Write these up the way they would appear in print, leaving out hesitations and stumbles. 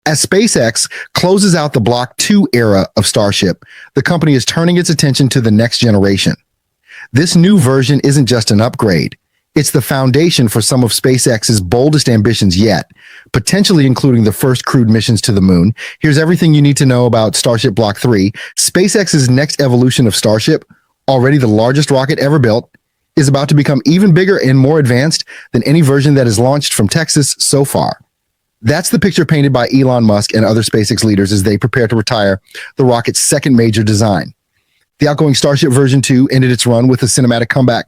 As SpaceX closes out the Block 2 era of Starship, the company is turning its attention to the next generation. This new version isn't just an upgrade. It's the foundation for some of SpaceX's boldest ambitions yet, potentially including the first crewed missions to the moon. Here's everything you need to know about Starship Block 3. SpaceX's next evolution of Starship, already the largest rocket ever built, is about to become even bigger and more advanced than any version that has launched from Texas so far. That's the picture painted by Elon Musk and other SpaceX leaders as they prepare to retire the rocket's second major design. The outgoing Starship version 2 ended its run with a cinematic comeback.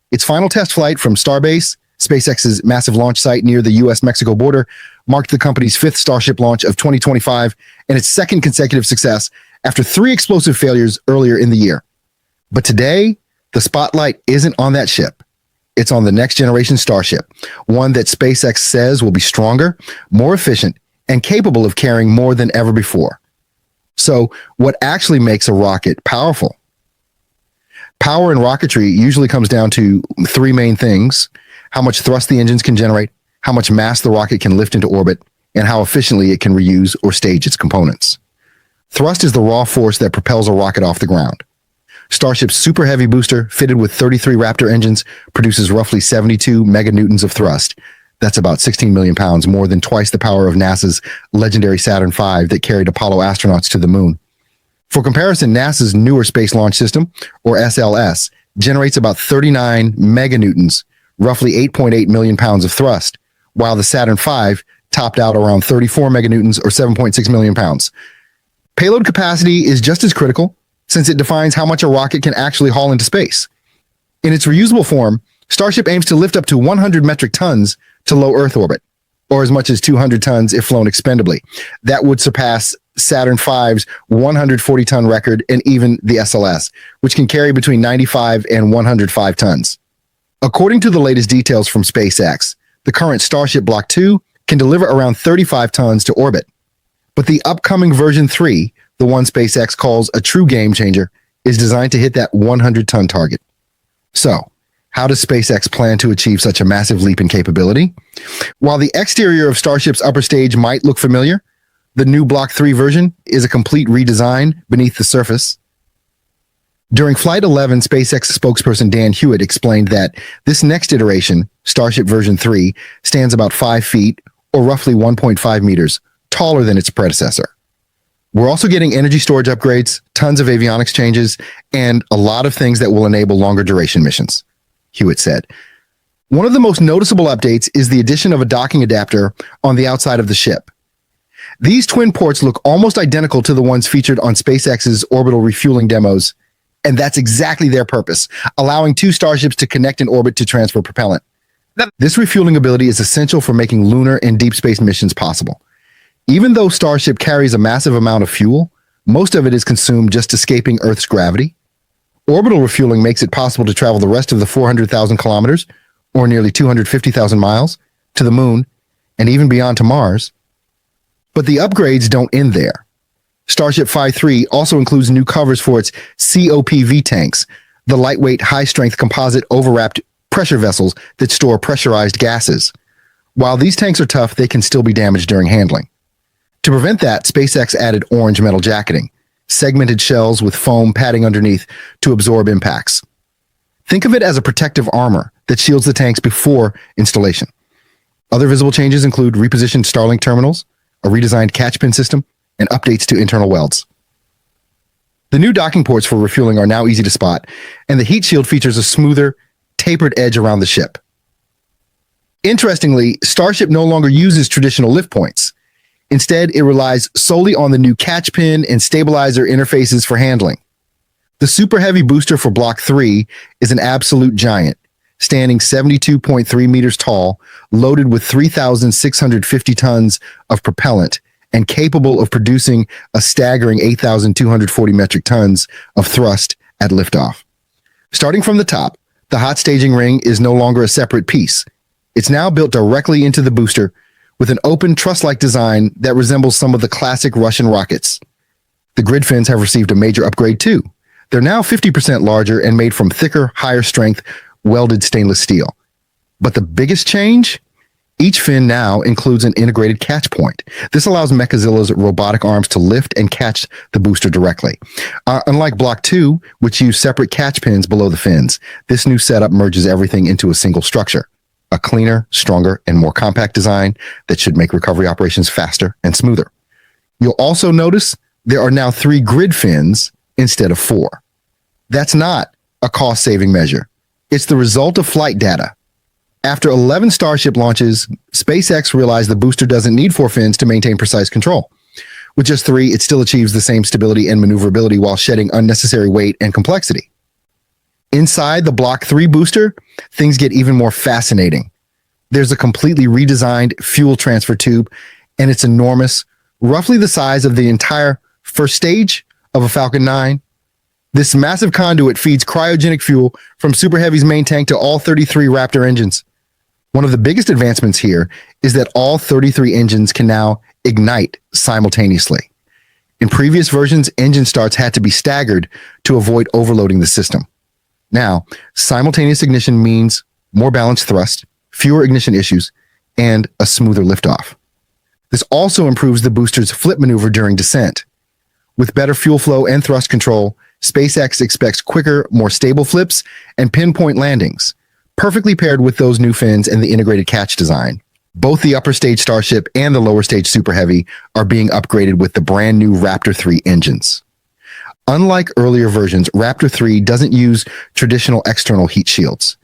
Its final test flight from Starbase, SpaceX's massive launch site near the US-Mexico border, marked the company's fifth Starship launch of 2025 and its second consecutive success after 3 explosive failures earlier in the year. But today, the spotlight isn't on that ship. It's on the next generation Starship, one that SpaceX says will be stronger, more efficient, and capable of carrying more than ever before. So, what actually makes a rocket powerful? Power in rocketry usually comes down to 3 main things: how much thrust the engines can generate, how much mass the rocket can lift into orbit, and how efficiently it can reuse or stage its components. Thrust is the raw force that propels a rocket off the ground. Starship's Super Heavy booster, fitted with 33 Raptor engines, produces roughly 72 meganewtons of thrust. That's about 16 million pounds, more than twice the power of NASA's legendary Saturn V that carried Apollo astronauts to the moon. For comparison, NASA's newer Space Launch System, or SLS, generates about 39 meganewtons, roughly 8.8 million pounds of thrust, while the Saturn V topped out around 34 meganewtons, or 7.6 million pounds. Payload capacity is just as critical, since it defines how much a rocket can actually haul into space. In its reusable form, Starship aims to lift up to 100 metric tons to low Earth orbit, or as much as 200 tons if flown expendably. That would surpass Saturn V's 140-ton record and even the SLS, which can carry between 95 and 105 tons. According to the latest details from SpaceX, the current Starship Block 2 can deliver around 35 tons to orbit. But the upcoming version 3, the one SpaceX calls a true game changer, is designed to hit that 100-ton target. So, how does SpaceX plan to achieve such a massive leap in capability? While the exterior of Starship's upper stage might look familiar, the new Block 3 version is a complete redesign beneath the surface. During Flight 11, SpaceX spokesperson Dan Hewitt explained that this next iteration, Starship version 3, stands about 5 feet, or roughly 1.5 meters, taller than its predecessor. We're also getting energy storage upgrades, tons of avionics changes, and a lot of things that will enable longer duration missions, Hewitt said. One of the most noticeable updates is the addition of a docking adapter on the outside of the ship. These twin ports look almost identical to the ones featured on SpaceX's orbital refueling demos, and that's exactly their purpose, allowing 2 starships to connect in orbit to transfer propellant. This refueling ability is essential for making lunar and deep space missions possible. Even though Starship carries a massive amount of fuel, most of it is consumed just escaping Earth's gravity. Orbital refueling makes it possible to travel the rest of the 400,000 kilometers, or nearly 250,000 miles, to the moon, and even beyond to Mars. But the upgrades don't end there. Starship V3 also includes new covers for its COPV tanks, the lightweight, high-strength composite overwrapped pressure vessels that store pressurized gases. While these tanks are tough, they can still be damaged during handling. To prevent that, SpaceX added orange metal jacketing, segmented shells with foam padding underneath to absorb impacts. Think of it as a protective armor that shields the tanks before installation. Other visible changes include repositioned Starlink terminals, a redesigned catch pin system, and updates to internal welds. The new docking ports for refueling are now easy to spot, and the heat shield features a smoother, tapered edge around the ship. Interestingly, Starship no longer uses traditional lift points. Instead, it relies solely on the new catch pin and stabilizer interfaces for handling. The Super Heavy booster for Block 3 is an absolute giant, standing 72.3 meters tall, loaded with 3,650 tons of propellant, and capable of producing a staggering 8,240 metric tons of thrust at liftoff. Starting from the top, the hot staging ring is no longer a separate piece. It's now built directly into the booster, with an open truss-like design that resembles some of the classic Russian rockets. The grid fins have received a major upgrade too. They're now 50% larger and made from thicker, higher strength, welded stainless steel. But the biggest change Each fin now includes an integrated catch point. This allows Mechazilla's robotic arms to lift and catch the booster directly. Unlike Block 2, which used separate catch pins below the fins, this new setup merges everything into a single structure. A cleaner, stronger, and more compact design that should make recovery operations faster and smoother. You'll also notice there are now 3 grid fins instead of 4. That's not a cost-saving measure. It's the result of flight data. After 11 Starship launches, SpaceX realized the booster doesn't need 4 fins to maintain precise control. With just 3, it still achieves the same stability and maneuverability while shedding unnecessary weight and complexity. Inside the Block 3 booster, things get even more fascinating. There's a completely redesigned fuel transfer tube, and it's enormous, roughly the size of the entire first stage of a Falcon 9. This massive conduit feeds cryogenic fuel from Super Heavy's main tank to all 33 Raptor engines. One of the biggest advancements here is that all 33 engines can now ignite simultaneously. In previous versions, engine starts had to be staggered to avoid overloading the system. Now, simultaneous ignition means more balanced thrust, fewer ignition issues, and a smoother liftoff. This also improves the booster's flip maneuver during descent. With better fuel flow and thrust control, SpaceX expects quicker, more stable flips and pinpoint landings, perfectly paired with those new fins and the integrated catch design. Both the upper stage Starship and the lower stage Super Heavy are being upgraded with the brand new Raptor 3 engines. Unlike earlier versions, Raptor 3 doesn't use traditional external heat shields.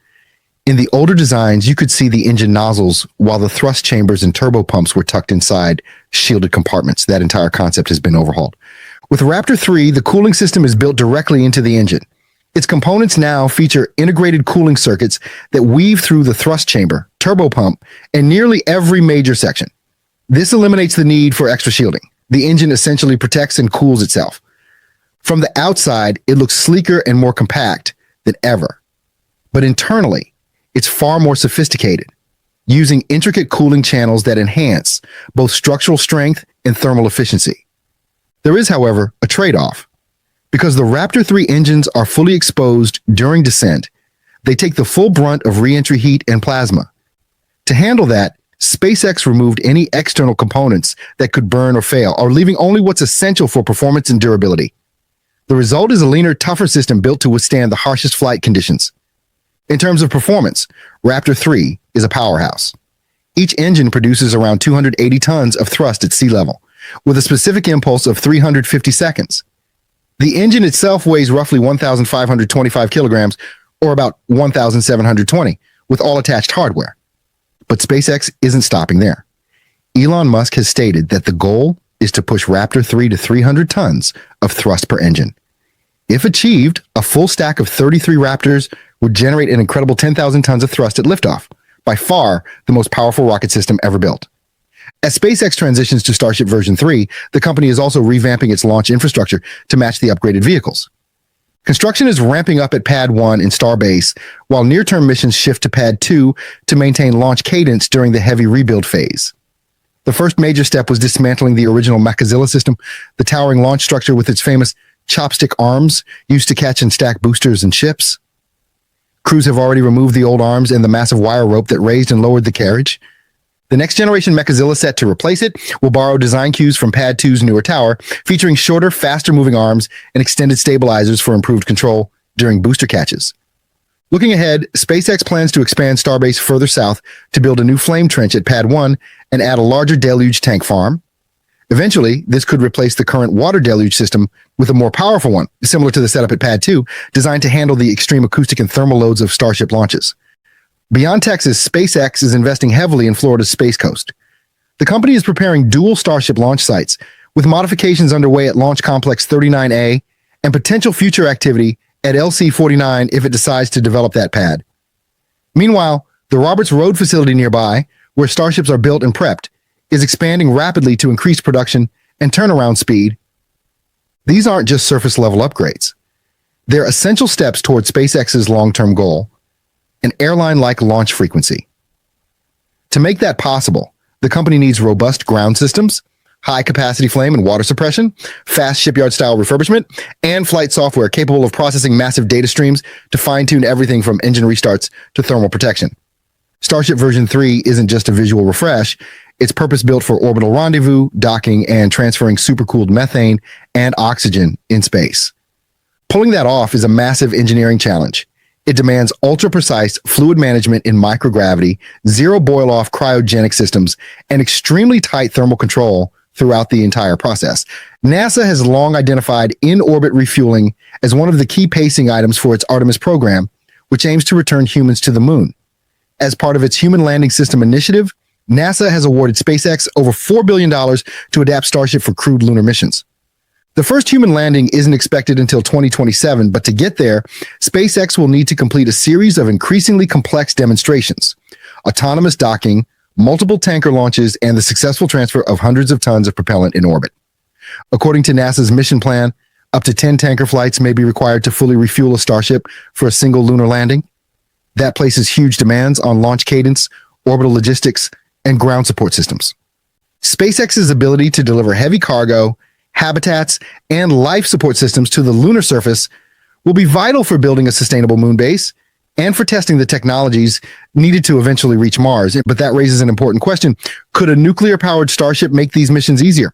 In the older designs, you could see the engine nozzles while the thrust chambers and turbo pumps were tucked inside shielded compartments. That entire concept has been overhauled. With Raptor 3, the cooling system is built directly into the engine. Its components now feature integrated cooling circuits that weave through the thrust chamber, turbo pump, and nearly every major section. This eliminates the need for extra shielding. The engine essentially protects and cools itself. From the outside, it looks sleeker and more compact than ever. But internally, it's far more sophisticated, using intricate cooling channels that enhance both structural strength and thermal efficiency. There is, however, a trade-off. Because the Raptor 3 engines are fully exposed during descent, they take the full brunt of re-entry heat and plasma. To handle that, SpaceX removed any external components that could burn or fail, or leaving only what's essential for performance and durability. The result is a leaner, tougher system built to withstand the harshest flight conditions. In terms of performance, Raptor 3 is a powerhouse. Each engine produces around 280 tons of thrust at sea level, with a specific impulse of 350 seconds. The engine itself weighs roughly 1,525 kilograms, or about 1,720, with all attached hardware. But SpaceX isn't stopping there. Elon Musk has stated that the goal is to push Raptor 3 to 300 tons of thrust per engine. If achieved, a full stack of 33 Raptors would generate an incredible 10,000 tons of thrust at liftoff, by far the most powerful rocket system ever built. As SpaceX transitions to Starship version 3, the company is also revamping its launch infrastructure to match the upgraded vehicles. Construction is ramping up at Pad 1 in Starbase, while near-term missions shift to Pad 2 to maintain launch cadence during the heavy rebuild phase. The first major step was dismantling the original Mechazilla system, the towering launch structure with its famous chopstick arms used to catch and stack boosters and ships. Crews have already removed the old arms and the massive wire rope that raised and lowered the carriage. The next generation Mechazilla set to replace it will borrow design cues from Pad 2's newer tower, featuring shorter, faster-moving arms and extended stabilizers for improved control during booster catches. Looking ahead, SpaceX plans to expand Starbase further south to build a new flame trench at Pad 1 and add a larger deluge tank farm. Eventually, this could replace the current water deluge system with a more powerful one, similar to the setup at Pad 2, designed to handle the extreme acoustic and thermal loads of Starship launches. Beyond Texas, SpaceX is investing heavily in Florida's Space Coast. The company is preparing dual Starship launch sites, with modifications underway at Launch Complex 39A and potential future activity at LC-49 if it decides to develop that pad. Meanwhile, the Roberts Road facility nearby, where Starships are built and prepped, is expanding rapidly to increase production and turnaround speed. These aren't just surface-level upgrades. They're essential steps toward SpaceX's long-term goal, an airline-like launch frequency. To make that possible, the company needs robust ground systems, high-capacity flame and water suppression, fast shipyard-style refurbishment, and flight software capable of processing massive data streams to fine-tune everything from engine restarts to thermal protection. Starship version 3 isn't just a visual refresh, it's purpose-built for orbital rendezvous, docking, and transferring supercooled methane and oxygen in space. Pulling that off is a massive engineering challenge. It demands ultra-precise fluid management in microgravity, zero boil-off cryogenic systems, and extremely tight thermal control throughout the entire process. NASA has long identified in-orbit refueling as one of the key pacing items for its Artemis program, which aims to return humans to the moon. As part of its Human Landing System initiative, NASA has awarded SpaceX over $4 billion to adapt Starship for crewed lunar missions. The first human landing isn't expected until 2027, but to get there, SpaceX will need to complete a series of increasingly complex demonstrations: autonomous docking, multiple tanker launches, and the successful transfer of hundreds of tons of propellant in orbit. According to NASA's mission plan, up to 10 tanker flights may be required to fully refuel a Starship for a single lunar landing. That places huge demands on launch cadence, orbital logistics, and ground support systems. SpaceX's ability to deliver heavy cargo, habitats, and life support systems to the lunar surface will be vital for building a sustainable moon base and for testing the technologies needed to eventually reach Mars. But that raises an important question. Could a nuclear-powered Starship make these missions easier?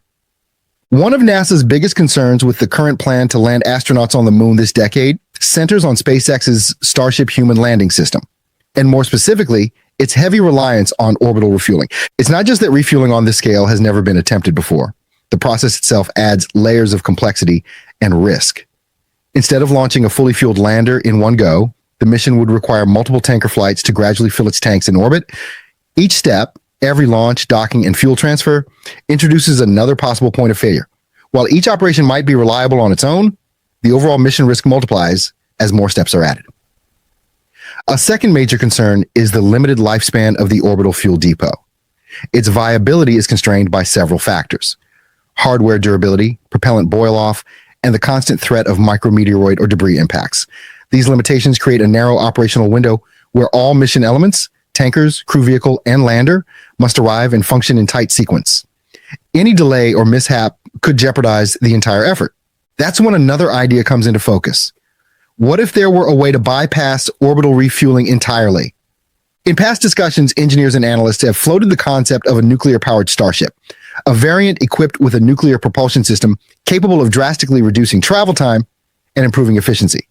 One of NASA's biggest concerns with the current plan to land astronauts on the moon this decade centers on SpaceX's Starship human landing system, and more specifically, its heavy reliance on orbital refueling. It's not just that refueling on this scale has never been attempted before. The process itself adds layers of complexity and risk. Instead of launching a fully fueled lander in one go, the mission would require multiple tanker flights to gradually fill its tanks in orbit. Each step, every launch, docking, and fuel transfer, introduces another possible point of failure. While each operation might be reliable on its own, the overall mission risk multiplies as more steps are added. A second major concern is the limited lifespan of the orbital fuel depot. Its viability is constrained by several factors: hardware durability, propellant boil-off, and the constant threat of micrometeoroid or debris impacts. These limitations create a narrow operational window where all mission elements, tankers, crew vehicle, and lander, must arrive and function in tight sequence. Any delay or mishap could jeopardize the entire effort. That's when another idea comes into focus. What if there were a way to bypass orbital refueling entirely? In past discussions, engineers and analysts have floated the concept of a nuclear-powered Starship, a variant equipped with a nuclear propulsion system capable of drastically reducing travel time and improving efficiency.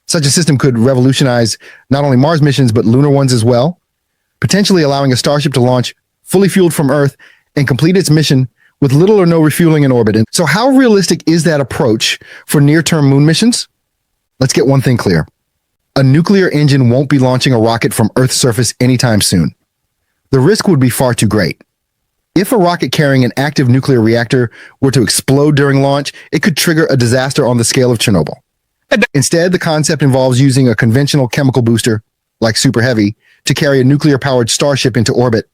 Such a system could revolutionize not only Mars missions, but lunar ones as well, potentially allowing a Starship to launch fully fueled from Earth and complete its mission with little or no refueling in orbit. And so how realistic is that approach for near-term moon missions? Let's get one thing clear. A nuclear engine won't be launching a rocket from Earth's surface anytime soon. The risk would be far too great. If a rocket carrying an active nuclear reactor were to explode during launch, it could trigger a disaster on the scale of Chernobyl. Instead, the concept involves using a conventional chemical booster, like Super Heavy, to carry a nuclear-powered Starship into orbit.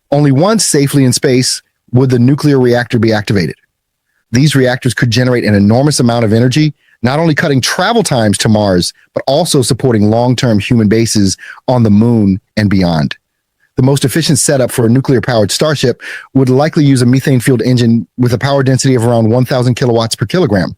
Only once safely in space would the nuclear reactor be activated. These reactors could generate an enormous amount of energy, not only cutting travel times to Mars, but also supporting long-term human bases on the moon and beyond. The most efficient setup for a nuclear-powered Starship would likely use a methane-fueled engine with a power density of around 1,000 kilowatts per kilogram.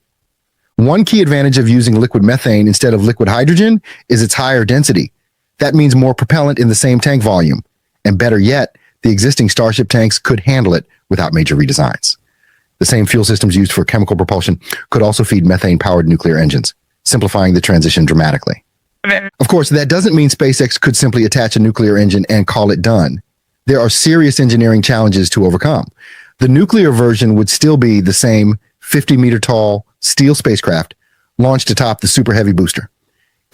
One key advantage of using liquid methane instead of liquid hydrogen is its higher density. That means more propellant in the same tank volume. And better yet, the existing Starship tanks could handle it without major redesigns. The same fuel systems used for chemical propulsion could also feed methane-powered nuclear engines, simplifying the transition dramatically. Of course, that doesn't mean SpaceX could simply attach a nuclear engine and call it done. There are serious engineering challenges to overcome. The nuclear version would still be the same 50-meter-tall steel spacecraft launched atop the Super Heavy booster.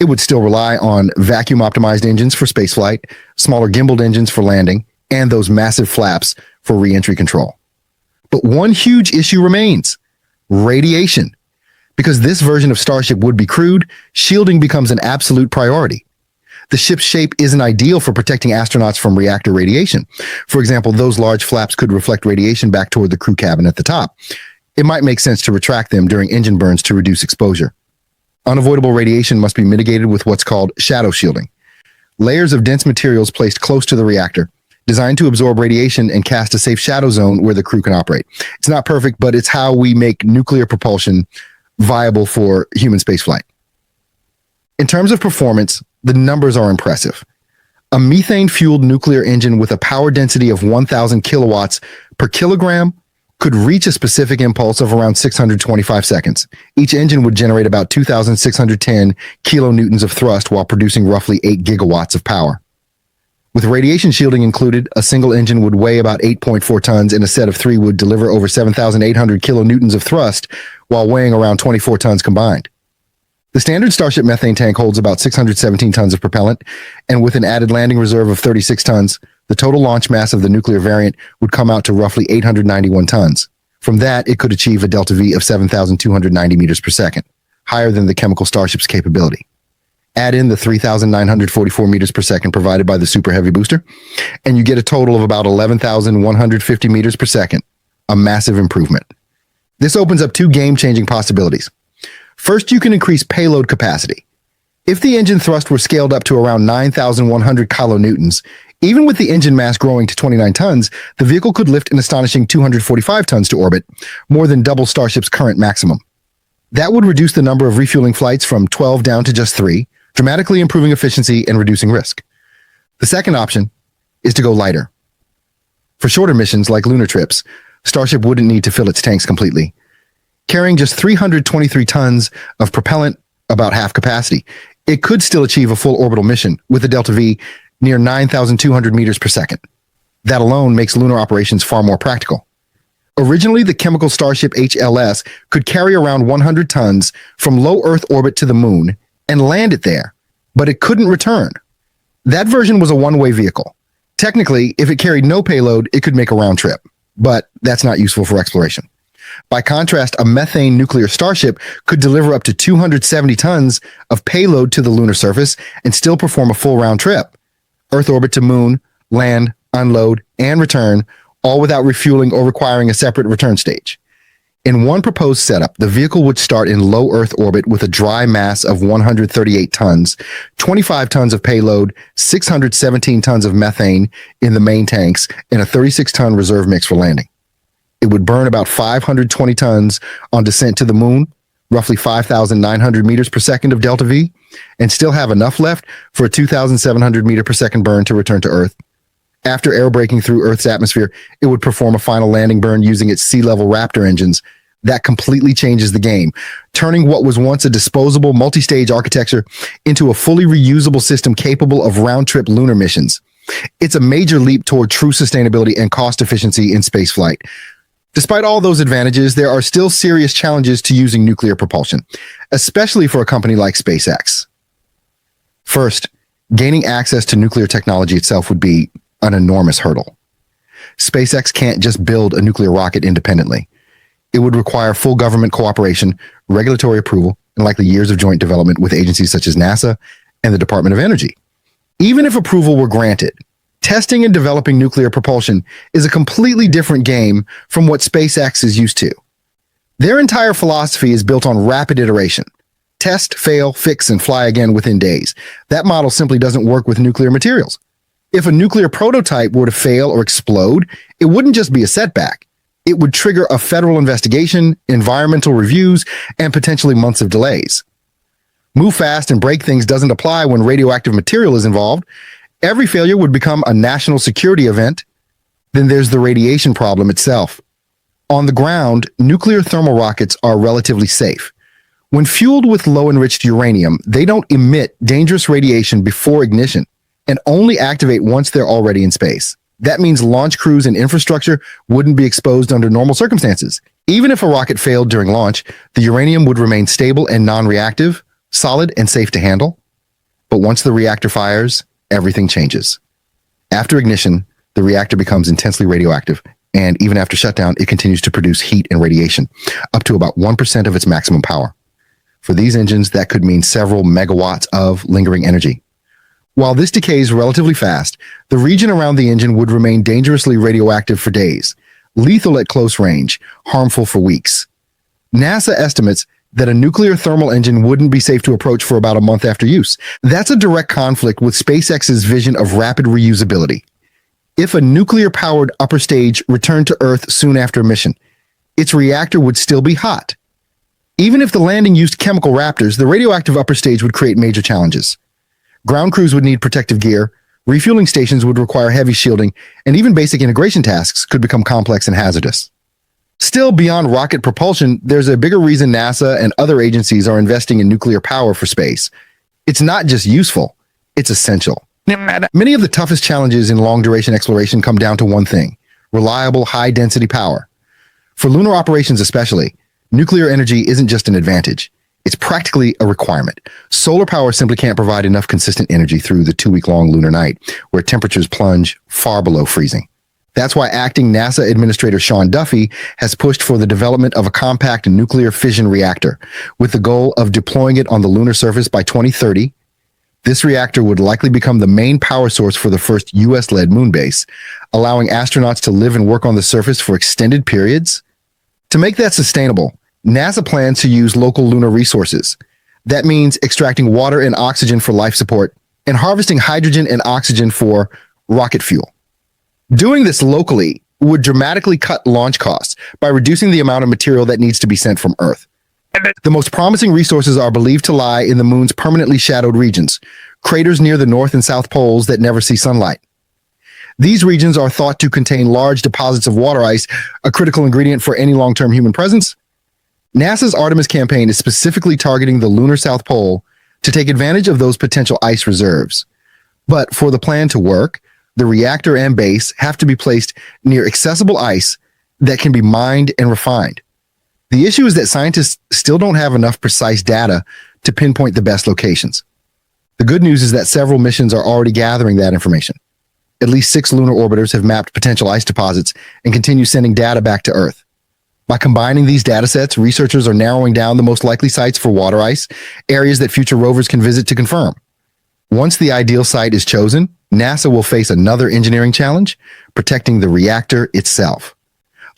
It would still rely on vacuum-optimized engines for spaceflight, smaller gimbaled engines for landing, and those massive flaps for re-entry control. But one huge issue remains: radiation. Because this version of Starship would be crewed, shielding becomes an absolute priority. The ship's shape isn't ideal for protecting astronauts from reactor radiation. For example, those large flaps could reflect radiation back toward the crew cabin at the top. It might make sense to retract them during engine burns to reduce exposure. Unavoidable radiation must be mitigated with what's called shadow shielding. Layers of dense materials placed close to the reactor, designed to absorb radiation and cast a safe shadow zone where the crew can operate. It's not perfect, but it's how we make nuclear propulsion viable for human spaceflight. In terms of performance, the numbers are impressive. A methane-fueled nuclear engine with a power density of 1,000 kilowatts per kilogram could reach a specific impulse of around 625 seconds. Each engine would generate about 2,610 kilonewtons of thrust while producing roughly 8 gigawatts of power. With radiation shielding included, a single engine would weigh about 8.4 tons and a set of 3 would deliver over 7,800 kilonewtons of thrust while weighing around 24 tons combined. The standard Starship methane tank holds about 617 tons of propellant, and with an added landing reserve of 36 tons, the total launch mass of the nuclear variant would come out to roughly 891 tons. From that, it could achieve a delta V of 7,290 meters per second, higher than the chemical Starship's capability. Add in the 3,944 meters per second provided by the Super Heavy booster, and you get a total of about 11,150 meters per second, a massive improvement. This opens up 2 game-changing possibilities. First, you can increase payload capacity. If the engine thrust were scaled up to around 9,100 kilonewtons, even with the engine mass growing to 29 tons, the vehicle could lift an astonishing 245 tons to orbit, more than double Starship's current maximum. That would reduce the number of refueling flights from 12 down to just 3, dramatically improving efficiency and reducing risk. The second option is to go lighter. For shorter missions like lunar trips, Starship wouldn't need to fill its tanks completely. Carrying just 323 tons of propellant, about half capacity, it could still achieve a full orbital mission with a delta V near 9,200 meters per second. That alone makes lunar operations far more practical. Originally, the chemical Starship HLS could carry around 100 tons from low Earth orbit to the moon and land it there, but it couldn't return. That version was a one-way vehicle. Technically, if it carried no payload, it could make a round trip, but that's not useful for exploration. By contrast, a methane nuclear Starship could deliver up to 270 tons of payload to the lunar surface and still perform a full round trip. Earth orbit to moon, land, unload, and return, all without refueling or requiring a separate return stage. In one proposed setup, the vehicle would start in low Earth orbit with a dry mass of 138 tons, 25 tons of payload, 617 tons of methane in the main tanks, and a 36-ton reserve mix for landing. It would burn about 520 tons on descent to the moon, roughly 5,900 meters per second of delta V, and still have enough left for a 2,700 meter per second burn to return to Earth. After air braking through Earth's atmosphere, it would perform a final landing burn using its sea-level Raptor engines. That completely changes the game, turning what was once a disposable multi-stage architecture into a fully reusable system capable of round-trip lunar missions. It's a major leap toward true sustainability and cost efficiency in spaceflight. Despite all those advantages, there are still serious challenges to using nuclear propulsion, especially for a company like SpaceX. First, gaining access to nuclear technology itself would be an enormous hurdle. SpaceX can't just build a nuclear rocket independently. It would require full government cooperation, regulatory approval, and likely years of joint development with agencies such as NASA and the Department of Energy. Even if approval were granted, testing and developing nuclear propulsion is a completely different game from what SpaceX is used to. Their entire philosophy is built on rapid iteration. Test, fail, fix, and fly again within days. That model simply doesn't work with nuclear materials. If a nuclear prototype were to fail or explode, it wouldn't just be a setback. It would trigger a federal investigation, environmental reviews, and potentially months of delays. Move fast and break things doesn't apply when radioactive material is involved. Every failure would become a national security event. Then there's the radiation problem itself. On the ground, nuclear thermal rockets are relatively safe. When fueled with low-enriched uranium, they don't emit dangerous radiation before ignition and only activate once they're already in space. That means launch crews and infrastructure wouldn't be exposed under normal circumstances. Even if a rocket failed during launch, the uranium would remain stable and non-reactive, solid and safe to handle. But once the reactor fires, everything changes. After ignition, the reactor becomes intensely radioactive, and even after shutdown, it continues to produce heat and radiation, up to about 1% of its maximum power. For these engines, that could mean several megawatts of lingering energy. While this decays relatively fast, the region around the engine would remain dangerously radioactive for days, lethal at close range, harmful for weeks. NASA estimates that a nuclear thermal engine wouldn't be safe to approach for about a month after use. That's a direct conflict with SpaceX's vision of rapid reusability. If a nuclear-powered upper stage returned to Earth soon after mission, its reactor would still be hot. Even if the landing used chemical Raptors, the radioactive upper stage would create major challenges. Ground crews would need protective gear, Refueling stations would require heavy shielding, and even basic integration tasks could become complex and hazardous. Still, beyond rocket propulsion, there's a bigger reason NASA and other agencies are investing in nuclear power for space. It's not just useful, it's essential. Many of the toughest challenges in long-duration exploration come down to one thing: reliable, high-density power. For lunar operations especially, nuclear energy isn't just an advantage. It's practically a requirement. Solar power simply can't provide enough consistent energy through the 2-week-long lunar night, where temperatures plunge far below freezing. That's why acting NASA Administrator Sean Duffy has pushed for the development of a compact nuclear fission reactor, with the goal of deploying it on the lunar surface by 2030. This reactor would likely become the main power source for the first US-led moon base, allowing astronauts to live and work on the surface for extended periods. To make that sustainable, NASA plans to use local lunar resources. That means extracting water and oxygen for life support and harvesting hydrogen and oxygen for rocket fuel. Doing this locally would dramatically cut launch costs by reducing the amount of material that needs to be sent from Earth. The most promising resources are believed to lie in the moon's permanently shadowed regions, craters near the north and south poles that never see sunlight. These regions are thought to contain large deposits of water ice, a critical ingredient for any long-term human presence. NASA's Artemis campaign is specifically targeting the lunar South Pole to take advantage of those potential ice reserves. But for the plan to work, the reactor and base have to be placed near accessible ice that can be mined and refined. The issue is that scientists still don't have enough precise data to pinpoint the best locations. The good news is that several missions are already gathering that information. At least 6 lunar orbiters have mapped potential ice deposits and continue sending data back to Earth. By combining these data sets, researchers are narrowing down the most likely sites for water ice, areas that future rovers can visit to confirm. Once the ideal site is chosen, NASA will face another engineering challenge: protecting the reactor itself.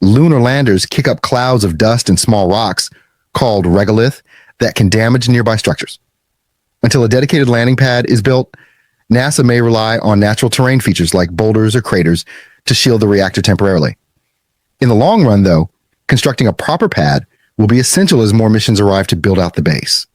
Lunar landers kick up clouds of dust and small rocks, called regolith, that can damage nearby structures. Until a dedicated landing pad is built, NASA may rely on natural terrain features like boulders or craters to shield the reactor temporarily. In the long run, though, constructing a proper pad will be essential as more missions arrive to build out the base.